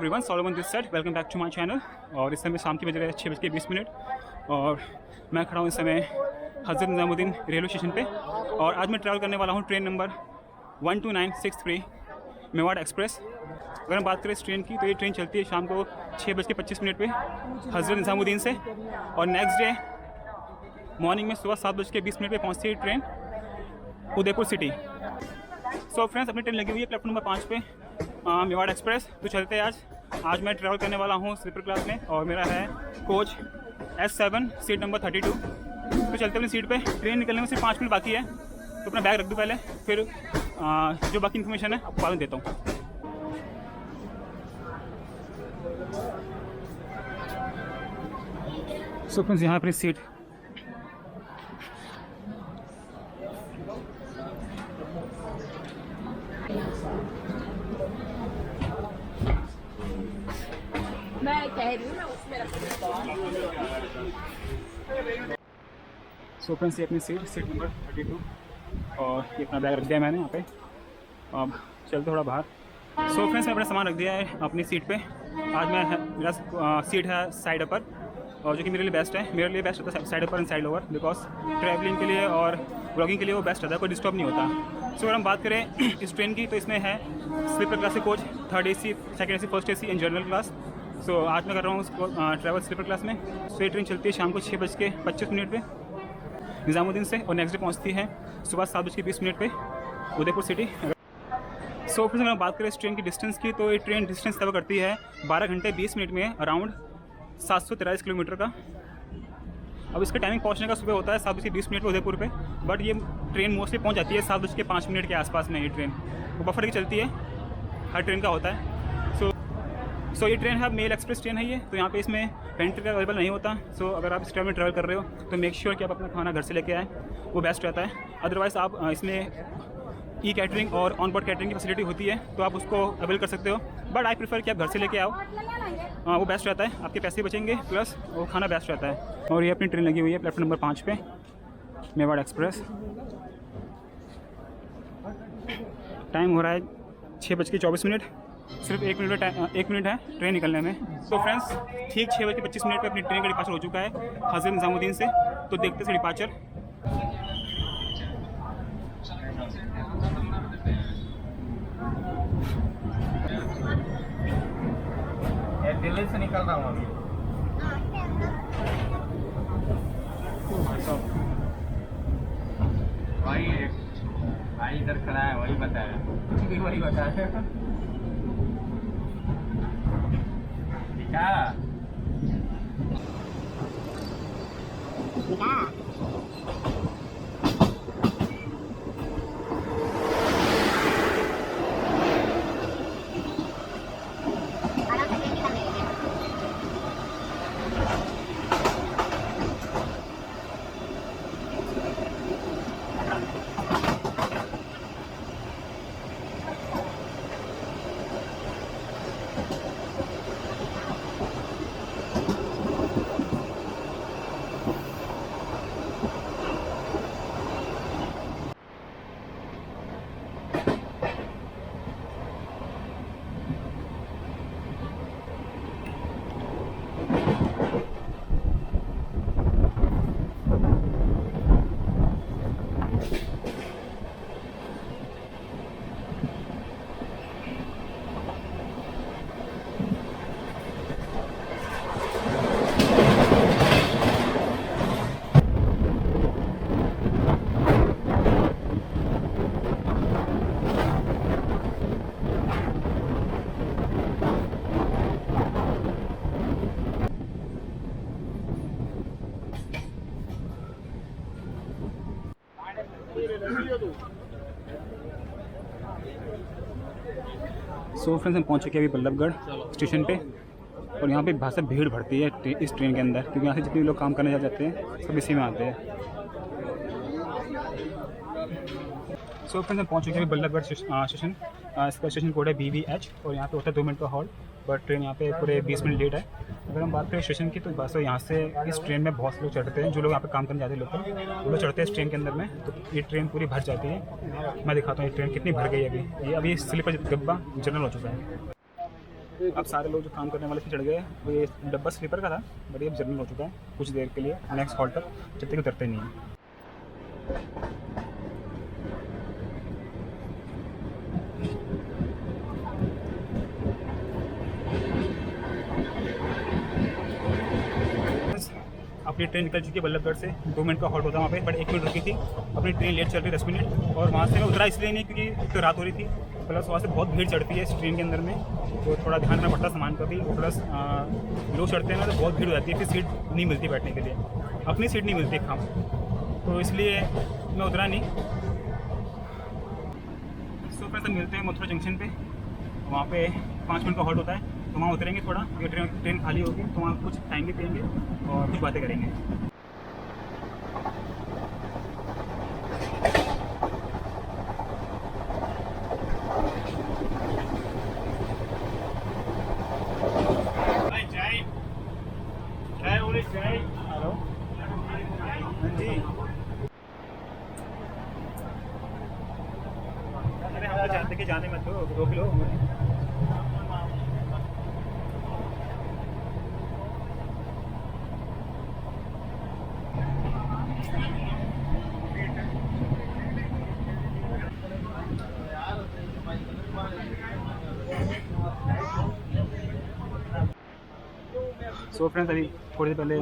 Everyone, Solomon this side, welcome back to my channel. और इस समय शाम की बज रहे हैं 6:20 और मैं खड़ा हूँ इस समय हज़रत निज़ामुद्दीन रेलवे स्टेशन पे। और आज मैं ट्रैवल करने वाला हूँ ट्रेन नंबर 12963 मेवाड़ एक्सप्रेस। अगर हम बात करें इस ट्रेन की तो ये ट्रेन चलती है शाम को 6:25 पे हज़रत निज़ामुद्दीन से, और नेक्स्ट डे मॉर्निंग में सुबह 7:20 पे पहुँचती है train Udaipur city. So friends, अपनी ट्रेन लगी हुई है प्लेटफॉर्म नंबर 5 पे मेवाड़ एक्सप्रेस। तो चलते हैं आज मैं ट्रैवल करने वाला हूँ स्लीपर क्लास में और मेरा है कोच S7 सीट नंबर 32। तो चलते अपनी सीट पे। ट्रेन निकलने में सिर्फ 5 मिनट बाकी है, तो अपना बैग रख दूँ पहले, फिर जो बाकी इन्फॉर्मेशन है आपको बाद में देता हूँ। सो फ्रेंड्स, यहाँ अपनी सीट मैं कह रही हूँ ना उसमें सो फ्रेंड्स, ये अपनी सीट नंबर 32 और ये अपना बैग रख दिया मैंने यहाँ पे। अब चलते थोड़ा बाहर। सो फ्रेंड्स, मैं अपना सामान रख दिया है अपनी सीट पे। आज मेरा सीट है साइड अपर, और जो कि मेरे लिए बेस्ट है। मेरे लिए बेस्ट होता है side upper and side lower, because travelling के लिए और ब्लॉगिंग के लिए वो बेस्ट रहता है, कोई डिस्टर्ब नहीं होता। सो अगर हम बात करें इस ट्रेन की तो इसमें है स्लीपर क्लास से coach, 3rd AC, 2nd AC, 1st AC and general class. So आज मैं कर रहा हूँ उसको ट्रैवल स्लीपर क्लास में। सो ये ट्रेन चलती है शाम को 6:25 पे निज़ामुद्दीन से, और नेक्स्ट डे पहुँचती है सुबह 7:20 पे उदयपुर सिटी। सो फिर अगर बात करें इस ट्रेन की डिस्टेंस की तो ये ट्रेन डिस्टेंस कवर करती है 12 घंटे 20 मिनट में, अराउंड 743 किलोमीटर का। अब इसका टाइमिंग पहुंचने का सुबह होता है 7:20 पे उदयपुर पे, बट ये ट्रेन मोस्टली पहुंच जाती है 7:05 के आसपास में। ये ट्रेन वो बफर की चलती है, हर ट्रेन का होता है। सो ये ट्रेन है मेल एक्सप्रेस ट्रेन है ये, तो यहाँ पे इसमें पेंट्री का अवेलेबल नहीं होता। सो अगर आप इस ट्रेन में ट्रैवल कर रहे हो तो मेक श्योर कि आप अपना खाना घर से लेके आए, वो बेस्ट रहता है। अदरवाइज़ आप इसमें ई कैटरिंग और ऑन बोर्ड कैटरिंग की फैसिलिटी होती है, तो आप उसको अवेल कर सकते हो, बट आई प्रेफर कि आप घर से लेके आओ, वो बेस्ट रहता है। आपके पैसे बचेंगे प्लस वो खाना बेस्ट रहता है। और ये अपनी ट्रेन लगी हुई है प्लेटफॉर्म नंबर 5 पे मेवाड़ एक्सप्रेस। टाइम हो रहा है 6:24, सिर्फ 1 मिनट है ट्रेन निकलने में। तो फ्रेंड्स, ठीक 6:25 पे अपनी ट्रेन का डिपार्चर हो चुका है हज़रत निज़ामुद्दीन से। तो देखते से डिपार्चर। दिल्ली से निकल रहा हूँ अभी। भाई इधर खड़ा है, वही बताया। वही बताया क्या? सो फ्रेंड्स, हम पहुंच चुके हैं अभी बल्लभगढ़ स्टेशन पे, और यहाँ पे भाषा भीड़ भरती है इस ट्रेन के अंदर, क्योंकि यहाँ से जितने लोग काम करने जाते हैं सब इसी में आते हैं। सो फ्रेंड्स, हम पहुंच चुके हैं बल्लभगढ़ स्टेशन। इसका स्टेशन कोड है BVH, और यहाँ पे होता है 2 मिनट का हॉल्ट, बट ट्रेन यहाँ पे पूरे 20 मिनट लेट है। अगर हम बात करें स्टेशन की तो बस यहाँ से इस ट्रेन में बहुत से लोग चढ़ते हैं, जो लोग यहाँ पे काम करने जाते हैं लोकल, वो लोग चढ़ते हैं इस ट्रेन के अंदर में। तो ये ट्रेन पूरी भर जाती है। मैं दिखाता हूँ ये ट्रेन कितनी भर गई है अभी। ये अभी स्लीपर डब्बा जनरल हो चुका है। अब सारे लोग जो काम करने वाले थे चढ़ गए। वो ये डब्बा स्लीपर का था, बट ये अब जर्नी हो चुका है कुछ देर के लिए नेक्स्ट हॉल्ट तक, जब तक उतरते नहीं हैं। अपनी ट्रेन निकल चुकी है बल्लभगढ़ से। 2 मिनट का हॉल्ट होता है वहाँ पे, बट 1 मिनट रुकी थी। अपनी ट्रेन लेट चल रही 10 मिनट, और वहाँ से मैं उतरा इसलिए नहीं क्योंकि तो रात हो रही थी, प्लस वहाँ से बहुत भीड़ चढ़ती है इस ट्रेन के अंदर में, तो थोड़ा ध्यान रखना पड़ता सामान का भी। प्लस लोग चढ़ते हैं ना तो बहुत भीड़ हो जाती है, फिर सीट नहीं मिलती बैठने के लिए, अपनी सीट नहीं मिलती खाम, तो इसलिए मैं उतरा नहीं। सो फिर से मिलते हैं मथुरा जंक्शन पे, वहाँ पे 5 मिनट का हॉल्ट होता है, तो वहाँ उतरेंगे थोड़ा, ये ट्रेन खाली होगी तो वहाँ कुछ खाएंगे पिएंगे और कुछ बातें करेंगे। हेलो, हाँ जी। अरे हम तो जानते कि जाने मत दो, रोक लो। सो फ्रेंड्स, अभी थोड़ी देर पहले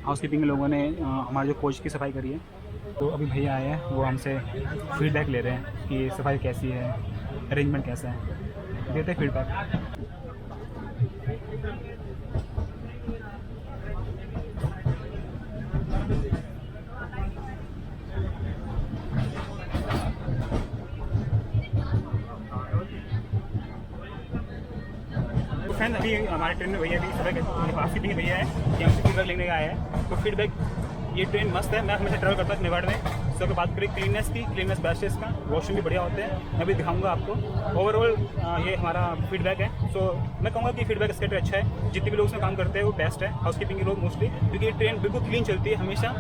हाउसकीपिंग के लोगों ने हमारे जो कोच की सफाई करी है, तो अभी भैया आए हैं, वो हमसे फीडबैक ले रहे हैं कि सफाई कैसी है, अरेंजमेंट कैसा है, देते फीडबैक। फ्रेंड, अभी हमारे ट्रेन में भैया भी सफाई हाउसकीपिंग भैया है कि हमसे फीडबैक लेने का आया है, तो फीडबैक ये ट्रेन मस्त है। मैं हमेशा ट्रैवल करता हूँ मेवाड़ में। सो अगर बात करें क्लीननेस की, क्लीननेस बेस्ट है इसका, वॉशरूम भी बढ़िया होते हैं, मैं भी दिखाऊंगा आपको। ओवरऑल ये हमारा फीडबैक है। सो मैं कहूँगा कि फीडबैक इसका अच्छा है, जितने भी लोग उसमें काम करते हैं वो बेस्ट है, हाउसकीपिंग के लोग मोस्टली, क्योंकि ये ट्रेन बिल्कुल क्लीन चलती है हमेशा।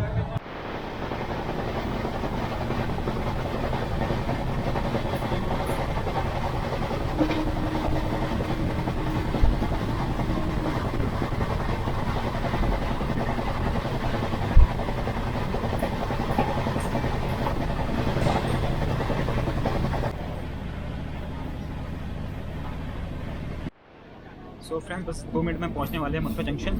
सो फ्रेंड्स, बस 2 मिनट में पहुंचने वाले हैं मथुरा जंक्शन।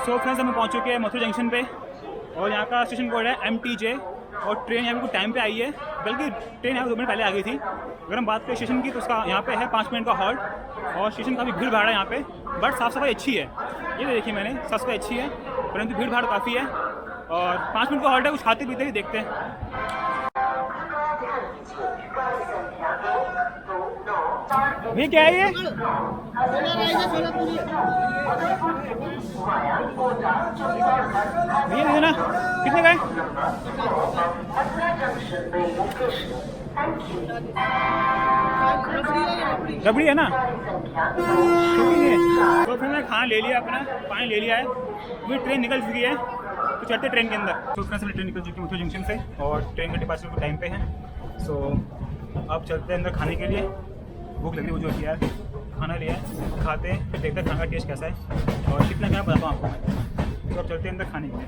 सो फ्रेंड्स, हम पहुंच चुके हैं मथुरा जंक्शन पे, और यहाँ का स्टेशन कोड है MTJ, और ट्रेन यहाँ पे कुछ टाइम पे आई है, बल्कि ट्रेन यहाँ 2 मिनट पहले आ गई थी। अगर हम बात करें स्टेशन की, तो उसका यहाँ पे है 5 मिनट का हॉल्ट, और स्टेशन काफ़ी भीड़ भाड़ है यहाँ पे, बट साफ़ सफाई अच्छी है। ये देखिए मैंने, साफ़ सफाई अच्छी है, परंतु भीड़ भाड़ काफ़ी है, और 5 मिनट का हॉल्ट है, कुछ खाते पीते ही देखते हैं। ये क्या है ये? ये देना कितने का है? रबड़ी है ना? तो फिर मैं खाना ले लिया, अपना पानी ले लिया है, अभी ट्रेन निकल चुकी है, तो चलते ट्रेन के अंदर। तो फिर ट्रेन निकल चुकी है मथुरा जंक्शन से, और ट्रेन का डिपार्चर टाइम पे है। सो अब चलते हैं अंदर खाने के लिए, भूख लगी, वो जो यार खाना लिया है, खाते हैं, फिर देखते हैं खाने का टेस्ट कैसा है और कितना क्या बताता हूँ आपको। तो अब चलते हैं अंदर खाने के लिए।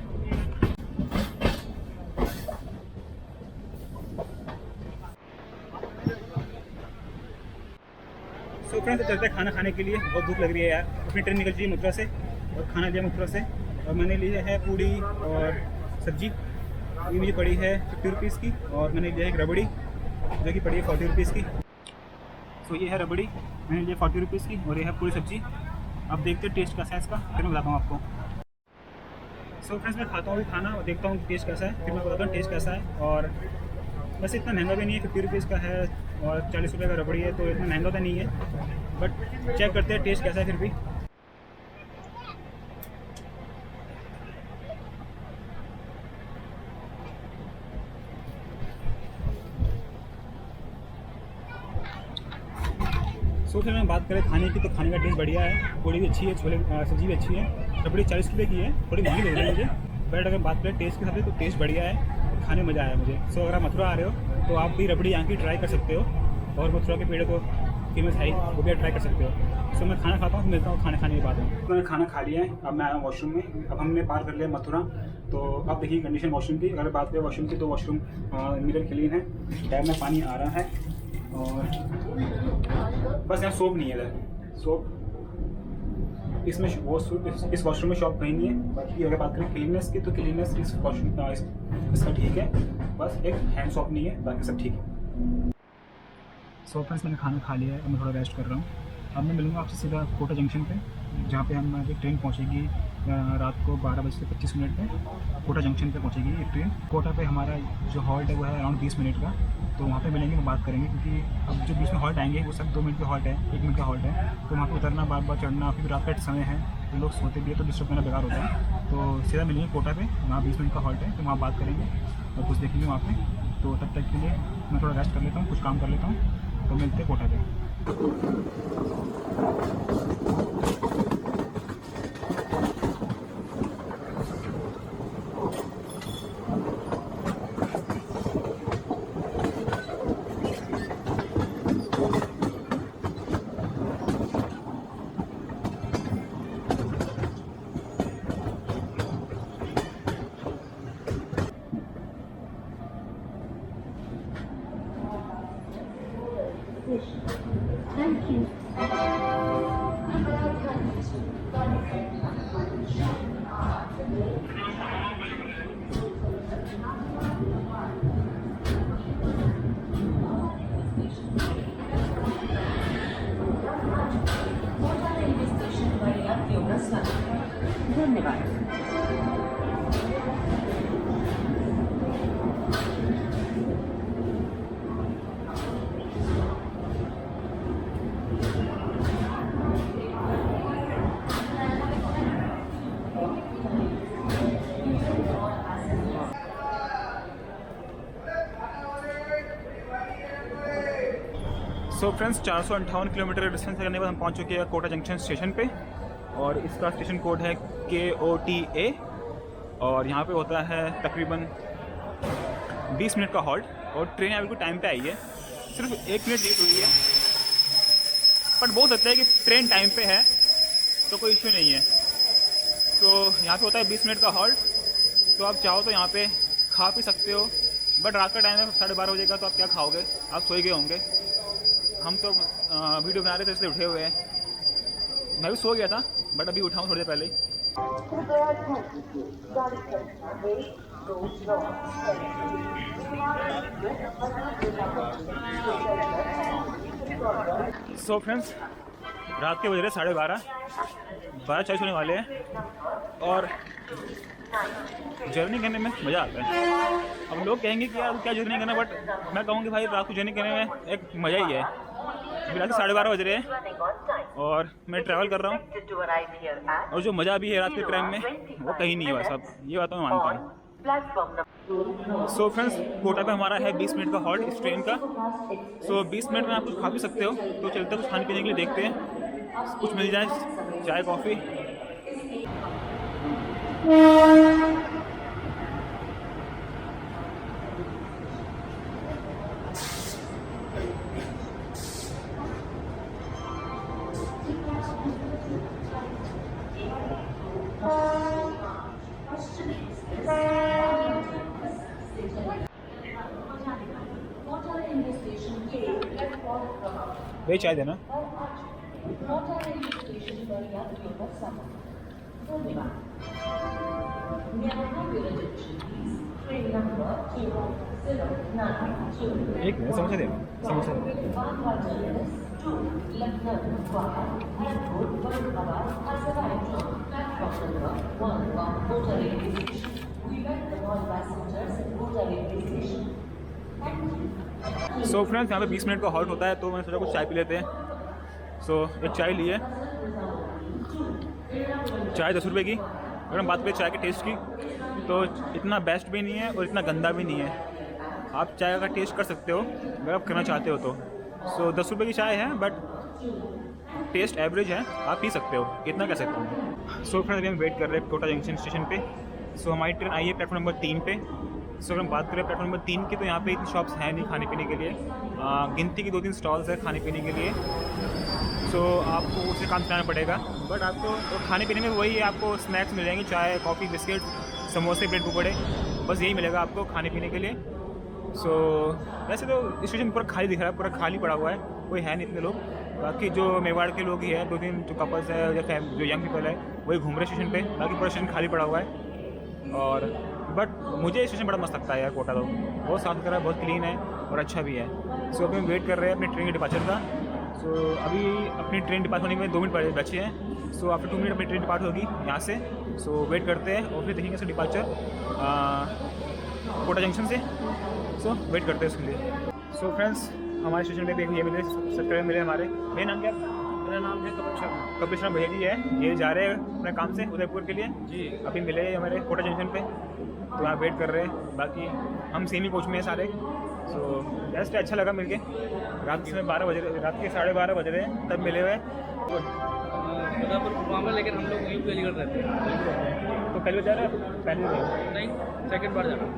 सो फ्रेंड्स, चलते हैं खाना खाने के लिए, बहुत भूख लग रही है यार। अपनी ट्रेन निकल चुकी है मथुरा से, और खाना लिया मथुरा से, और मैंने लिया है पूड़ी और सब्जी, ये मुझे पड़ी है 50 रुपीज़ की, और मैंने लिया एक रबड़ी जो कि पड़ी है 40 रुपीज़ की। सो ये है रबड़ी, मैंने लिया 40 रुपीज़ की, और ये है पूरी सब्जी। अब देखते हैं टेस्ट कैसा है इसका, फिर मैं बताता हूँ आपको। सो फ्रेंड्स, मैं खाता हूँ अभी खाना और देखता हूँ टेस्ट कैसा है, फिर मैं बताता हूँ टेस्ट कैसा है। और वैसे इतना महंगा भी नहीं है, 50 रुपीज़ का है और 40 रुपये का रबड़ी है, तो इतना महंगा तो नहीं है, बट चेक करते हैं टेस्ट कैसा है फिर भी। सो फिर मैं बात करें खाने की, तो खाने का टेस्ट बढ़िया है, पूड़ी भी अच्छी है, छोले सब्जी भी अच्छी है। रबड़ी 40 रुपये की है, थोड़ी महंगी लग रही है मुझे, बट अगर बात करें टेस्ट के हिसाब से तो टेस्ट बढ़िया है, खाने में मज़ा आया मुझे। सो अगर आप मथुरा आ रहे हो तो आप भी रबड़ी यहाँ की ट्राई कर सकते हो, और मथुरा के पेड़ तो फेमस है, वो भी आप ट्राई कर सकते हो। सो मैं खाना खाता हूँ, मिलता हूँ खाना खाने के बाद में। तो मैंने खाना खा लिया है, अब मैं आया हूँ वॉशरूम में। अब हमने पार कर लिया मथुरा, तो अब देखिए कंडीशन वॉशरूम की। अगर बात करें वॉशरूम की तो वॉशरूम मिरर क्लीन है, टैब में पानी आ रहा है, और बस यहाँ सोप नहीं है इधर, सोप इसमें इस वॉशरूम में शॉप कहीं नहीं है। बाकी अगर बात करें क्लीननेस की तो क्लीननेस इस वॉशरूम इसका ठीक है, बस एक हैंड शॉप नहीं है, बाकी सब ठीक है। सो फ्रेंड्स मैंने खाना खा लिया है, अब मैं थोड़ा रेस्ट कर रहा हूँ। अब मैं मिलूँगा आपसे सीधा कोटा जंक्शन पे, जहाँ पे हमारी ट्रेन पहुँचेगी रात को 12:25 पे कोटा जंक्शन पे पहुँचेगी ये ट्रेन। कोटा पे हमारा जो हॉल्ट है वो है अराउंड 20 मिनट का, तो वहाँ पे मिलेंगे, मैं बात करेंगे, क्योंकि अब जो बीच में हॉल्ट आएंगे वो सब 2 मिनट के हॉल्ट है, 1 मिनट का हॉल्ट है, तो वहाँ पे उतरना, बार बार चढ़ना, फिर रात का समय है तो लोग सोते भी है, तो डिस्टर्ब करना बेकार होता है। तो सीधा मिलेंगे कोटा पे, वहाँ 20 मिनट का हॉल्ट है, तो वहाँ बात करेंगे और कुछ देखेंगे वहाँ पे। तो तब तक के लिए मैं थोड़ा रेस्ट कर लेता हूँ, कुछ काम कर लेता हूँ, तो मिलते हैं कोटा पे। Thank you. धन्यवाद। सो फ्रेंड्स 458 किलोमीटर डिस्टेंस करने के बाद हम पहुंच चुके हैं कोटा जंक्शन स्टेशन पे, और इसका स्टेशन कोड है KOTA, और यहाँ पे होता है तकरीबन 20 मिनट का हॉल्ट, और ट्रेन यहाँ बिल्कुल टाइम पे आई है, सिर्फ 1 मिनट लेट हुई है, बट बोल सकते हैं कि ट्रेन टाइम पे है तो कोई इश्यू नहीं है। तो यहाँ पे होता है 20 मिनट का हॉल्ट, तो आप चाहो तो यहाँ पे खा पी सकते हो, बट रात का टाइम है 12:30 बजे का, तो आप क्या खाओगे, आप सोए गए होंगे। हम तो वीडियो बना रहे थे इसलिए उठे हुए हैं, मैं भी सो गया था, बट अभी उठा हूँ थोड़ी देर पहले ही। सो फ्रेंड्स रात के बज रहे 12:30 होने वाले हैं, और जर्नी करने में मज़ा आता है। अब लोग कहेंगे कि यार क्या जर्नी करना, बट मैं कहूँगी भाई रात को जर्नी करने में एक मज़ा ही है। अभी रात के 12:30 बज रहे हैं और मैं ट्रैवल कर रहा हूँ, और जो मज़ा भी है रात के ट्रेन में वो कहीं नहीं है, बस अब ये बात मैं मानता हूँ। सो फ्रेंड्स कोटा पे हमारा है 20 मिनट का हॉल्ट इस ट्रेन का। सो 20 मिनट में आप कुछ खा भी सकते हो, तो चलते कुछ खाने पीने के लिए देखते हैं, कुछ मिल जाए, चाय कॉफ़ी। वे चाय देना। एक मिनट, समोसा देना, समोसा सो फ्रेंड्स यहाँ पे 20 मिनट का हॉल्ट होता है, तो मैंने सोचा कुछ चाय पी लेते हैं। सो एक चाय ली है, चाय 10 रुपये की। अगर हम बात करें चाय के टेस्ट की, तो इतना बेस्ट भी नहीं है और इतना गंदा भी नहीं है, आप चाय का टेस्ट कर सकते हो अगर आप करना चाहते हो तो। सो 10 रुपये की चाय है, बट टेस्ट एवरेज है, आप पी सकते हो, इतना कह सकता हूँ। सो फ्रेंड्स अभी हम वेट कर रहे हैं कोटा जंक्शन स्टेशन पे। सो हमारी ट्रेन आई है प्लेटफॉर्म नंबर 3 पे। सो अगर हम बात करें प्लेटफॉर्म नंबर 3 की, तो यहाँ पे इतनी शॉप्स हैं नहीं खाने पीने के लिए, गिनती की 2-3 स्टॉल्स है खाने पीने के लिए। सो आपको उसे काम चलाना पड़ेगा, बट आपको तो खाने पीने में वही है, आपको स्नैक्स मिल जाएंगे, चाय, कॉफ़ी, बिस्किट, समोसे, ब्रेड पकौड़े, बस यही मिलेगा आपको खाने पीने के लिए। सो वैसे तो स्टेशन पूरा खाली दिख रहा है, पूरा खाली पड़ा हुआ है, कोई है नहीं इतने लोग। बाकी जो मेवाड़ के लोग ही है, 2-3 जो कपल्स है या जो यंग पीपल है, वही घूम रहे स्टेशन पे, बाकी पूरा स्टेशन खाली पड़ा हुआ है। और बट मुझे स्टेशन बड़ा मस्त लगता है यार कोटा, तो बहुत साफ सुथरा है, बहुत क्लीन है और अच्छा भी है। सो अभी हम वेट कर रहे हैं अपनी ट्रेन के डिपार्चर का। सो अभी अपनी ट्रेन डिपार्ट होने में 2 मिनट बचे हैं। सो आफ्टर 2 मिनट अपनी ट्रेन डिपार्ट होगी यहाँ से। सो वेट करते हैं और फिर देखेंगे उसका डिपार्चर कोटा जंक्शन से। सो वेट करते हैं उसके लिए। सो फ्रेंड्स हमारे स्टेशन पे भी ये मिले, सब्सक्राइबर मिले हमारे। मेरा नाम क्या है? मेरा नाम है कपिल शर्मा। कपिल शर्मा भैया जी है, ये जा रहे हैं अपने काम से उदयपुर के लिए जी। अभी मिले हमारे कोटा जंक्शन पे, तो यहाँ वेट कर रहे हैं। बाकी हम सेम ही कोच में हैं सारे। सो बेस्ट अच्छा लगा मिलके। रात के समय 12 बज रहे, रात के 12:30 बज रहे हैं तब मिले हुए। उदयपुर गुरुग्राम है, लेकिन हम लोग वहीं पे अलीगढ़ रहते हैं। तो पहले जा रहे हैं, पहले नहीं, सेकंड बार जा रहा हूँ।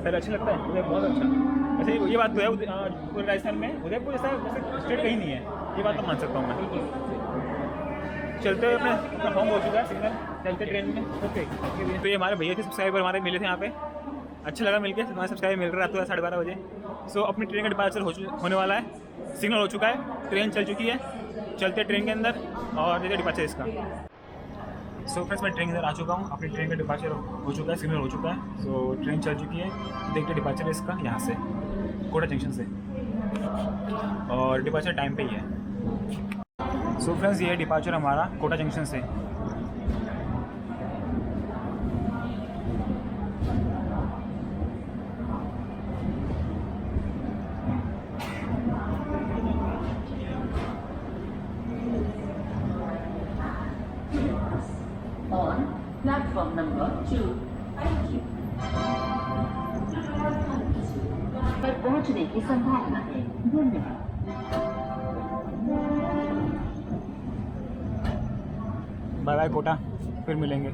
पहले अच्छा लगता है मुझे, बहुत अच्छा। वैसे ये बात तो है पूरे राजस्थान में उदयपुर जैसा वैसे स्टेट कहीं नहीं है, ये बात तो मान सकता हूँ मैं। चलते हुए अपना फॉर्म हो चुका है सिग्नल, चलते ट्रेन में। ओके, तो ये हमारे भैया थे सब्सक्राइबर, हमारे मिले थे यहाँ पे, अच्छा लगा मिलके। हमारे सब्सक्राइबर मिल रहा है रात 12:30 बजे। सो अपनी ट्रेन का डिपार्चर होने वाला है, सिग्नल हो चुका है, ट्रेन चल चुकी है, चलते ट्रेन के अंदर और देखते डिपार्चर इसका। सो फ्रेंड्स मैं ट्रेन के अंदर आ चुका हूँ, अपनी ट्रेन का डिपार्चर हो चुका है, सिग्नल हो चुका है। सो ट्रेन चल चुकी है, देखते डिपार्चर है इसका यहाँ से कोटा जंक्शन से, और डिपार्चर टाइम पे ही है। सो फ्रेंड्स ये है डिपार्चर हमारा कोटा जंक्शन से। On platform number 2. Thank you. पर पहुंचने की संभावना है। धन्यवाद। बाय बाय कोटा, फिर मिलेंगे।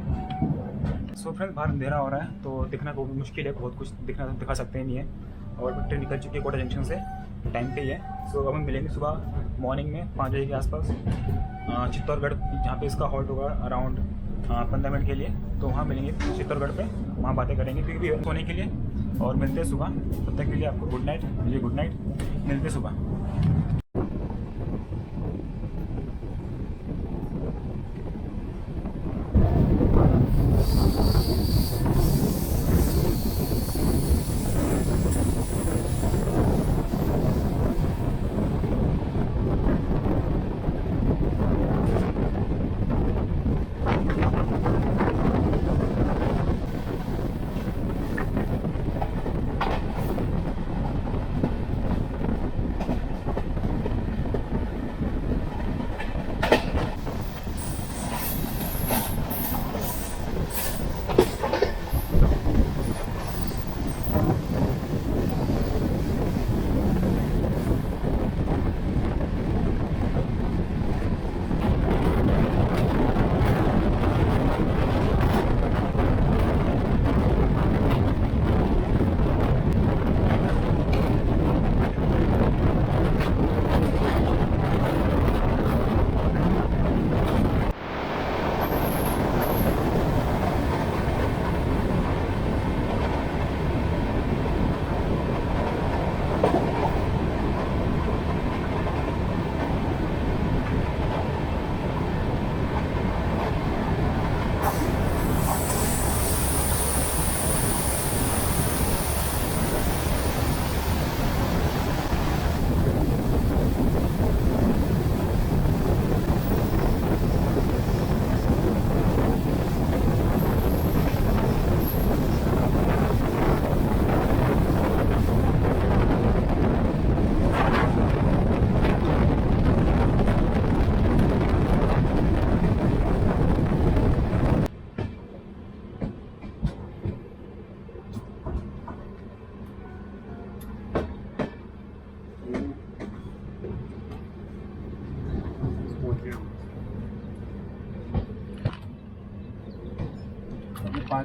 सो फ्रेंड्स बाहर अंधेरा हो रहा है, तो दिखना बहुत मुश्किल है, बहुत कुछ दिखा सकते नहीं है। और ट्रेन निकल चुकी है कोटा जंक्शन से, टाइम पे ही है। सो अब हम मिलेंगे सुबह मॉर्निंग में 5 बजे के आसपास चित्तौड़गढ़, जहाँ पे इसका हॉल्ट होगा अराउंड 15 मिनट के लिए। तो वहाँ मिलेंगे चित्तौड़गढ़ पे, वहाँ बातें करेंगे क्योंकि सोने के लिए। और मिलते हैं सुबह, तब तक के लिए आपको गुड नाइट, मुझे गुड नाइट, मिलते हैं सुबह।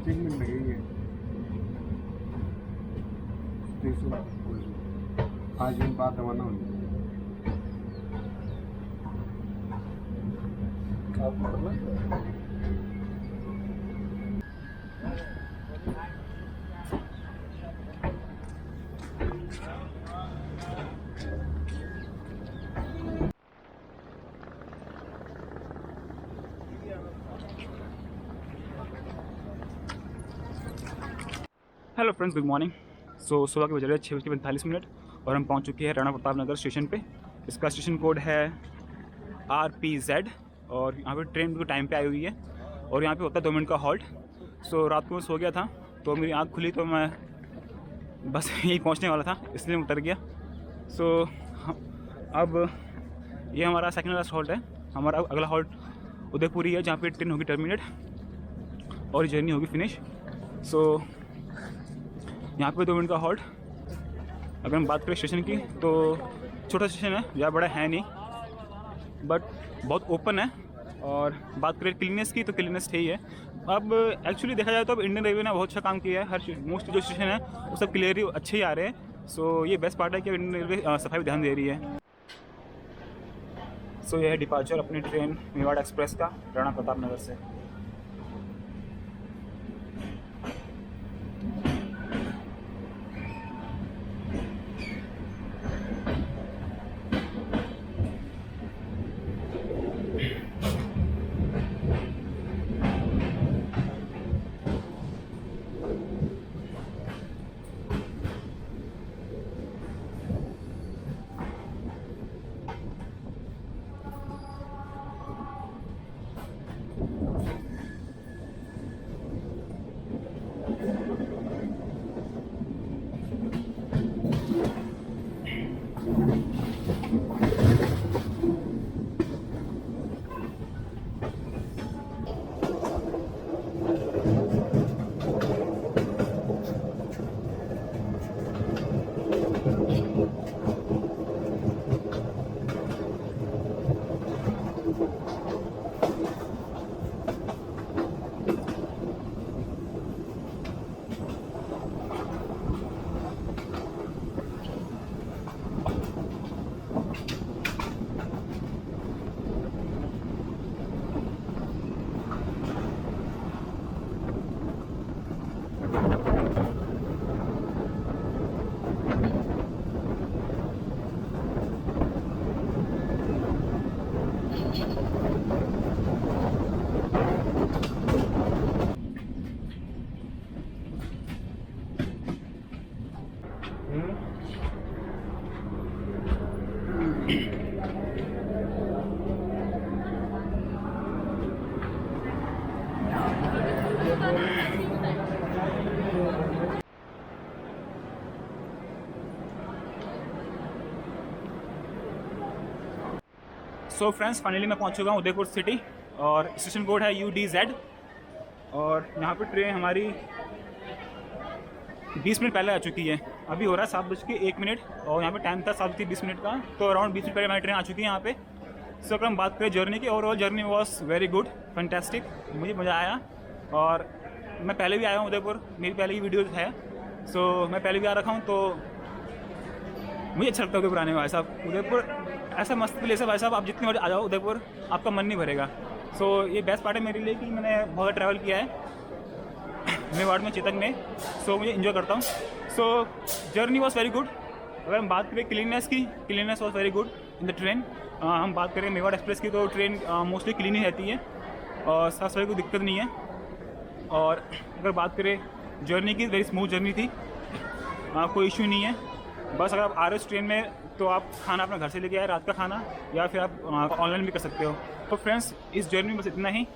5 मिनट लगेंगे 5 मिनट बाद रवाना होंगे। Hello friends, good morning. So सुबह के बज रहे 6:45 और हम पहुंच चुके हैं राणा प्रताप नगर स्टेशन पे। इसका स्टेशन कोड है RPZ और यहाँ पे ट्रेन बिल्कुल टाइम पे आई हुई है और यहाँ पे होता है 2 मिनट का हॉल्ट। सो रात को मैं सो गया था तो मेरी आँख खुली तो मैं बस यहीं पहुँचने वाला था, इसलिए मैं उतर गया। सो अब ये हमारा सेकेंड लास्ट हॉल्ट है। हमारा अगला हॉल्ट उदयपुरी है जहाँ पे ट्रेन होगी टर्मिनेट और जर्नी होगी फिनिश। सो यहाँ पे 2 मिनट का हॉल्ट। अगर हम बात करें स्टेशन की तो छोटा स्टेशन है, ज़्यादा बड़ा है नहीं, बट बहुत ओपन है। और बात करें क्लीननेस की तो क्लीननेस है ही है। अब एक्चुअली देखा जाए तो अब इंडियन रेलवे ने बहुत अच्छा काम किया है। हर मोस्ट जो स्टेशन है वो सब क्लियरली अच्छे ही आ रहे हैं। सो ये बेस्ट पार्ट है कि इंडियन रेलवे सफाई पर ध्यान दे रही है। सो यह है डिपार्चर अपनी ट्रेन मेवाड़ एक्सप्रेस का राणा प्रताप नगर से। सो फ्रेंड्स, फाइनली मैं पहुंच चुका हूँ उदयपुर सिटी और स्टेशन कोड है UDZ। और यहाँ पे ट्रेन हमारी 20 मिनट पहले आ चुकी है। अभी हो रहा है 7:01 और यहाँ पे टाइम था 7:20 का, तो अराउंड 20 मिनट पहले हमारी ट्रेन आ चुकी है यहाँ पे। सो अगर हम बात करें जर्नी की, overall journey was very good, fantastic, मुझे मज़ा आया। और मैं पहले भी आया हूँ उदयपुर, मेरी पहले की वीडियोज़ है। सो मैं पहले भी आ रखा हूँ तो मुझे अच्छा लगता है उदयपुर आने में। भाई साहब, उदयपुर ऐसा मस्त प्लेस है भाई साहब, आप जितनी बार आ जाओ उदयपुर आपका मन नहीं भरेगा। सो ये बेस्ट पार्ट है मेरे लिए कि मैंने बहुत ट्रैवल किया है मेवाड़ में, चेतक में। सो मुझे इन्जॉय करता हूँ। So journey was very good. अगर हम बात करें क्लीननेस की, cleanness was very good in the train. हम बात करें मेवाड़ एक्सप्रेस की तो ट्रेन मोस्टली क्लीन ही रहती है और साफ सफाई कोई दिक्कत नहीं है। और अगर बात करें जर्नी की, वेरी स्मूथ जर्नी थी, कोई इशू नहीं है। बस अगर आप आ रहे हो ट्रेन में तो आप खाना अपना घर से लेके आए, रात का खाना, या फिर आप ऑनलाइन भी कर सकते हो। तो फ्रेंड्स, इस जर्नी में बस इतना ही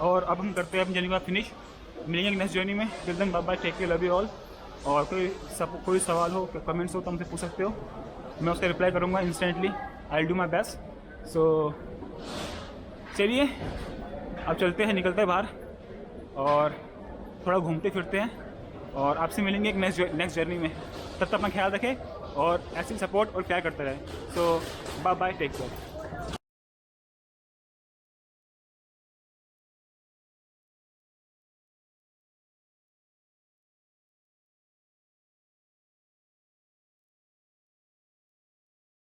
और अब हम करते हैं अपनी जर्नी का फिनिश। मिलेंगे नेक्स्ट जर्नी में। Till then bye bye, take care, love you all. और कोई सवाल हो, कमेंट्स हो तो हमसे पूछ सकते हो, मैं उसका रिप्लाई करूँगा instantly. I will do my best. So चलिए अब चलते हैं, निकलते हैं बाहर और थोड़ा घूमते फिरते हैं और आपसे मिलेंगे एक नेक्स्ट जर्नी में। तब तक अपना ख्याल रखें और ऐसी सपोर्ट और प्यार करते रहें। सो बाय बाय, टेक केयर।